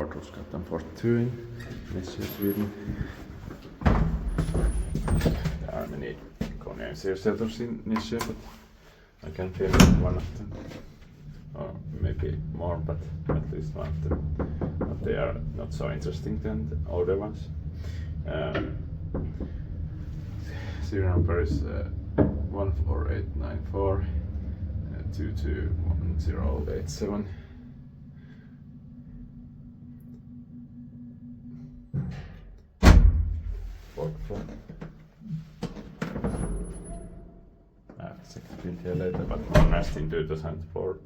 Rådhusgatan 42 in Nässjö, Sweden. There are many Kone shelters in Nässjö, but I can film one of them. Or maybe more, but at least one of them. But they are not so interesting than the older ones. Serial number is 14894 221087. Second built here later, but modernized in 2004.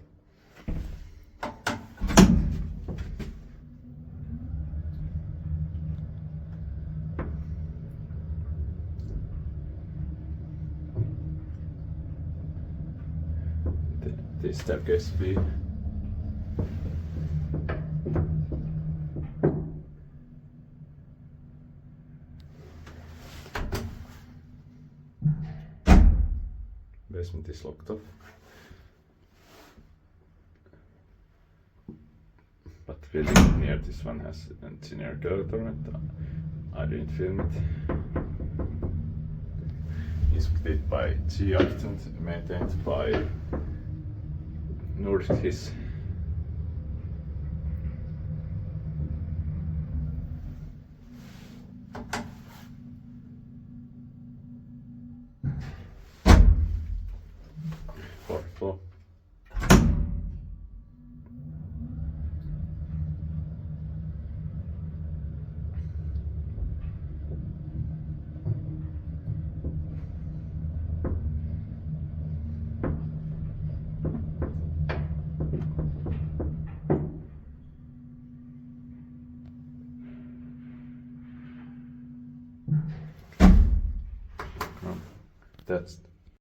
The staircase speed. Basement is locked off, but the building near this one has a generic electronic. I didn't film it. Inspected by G Architect, maintained by Rådhusgatan. Fourth floor. No, that's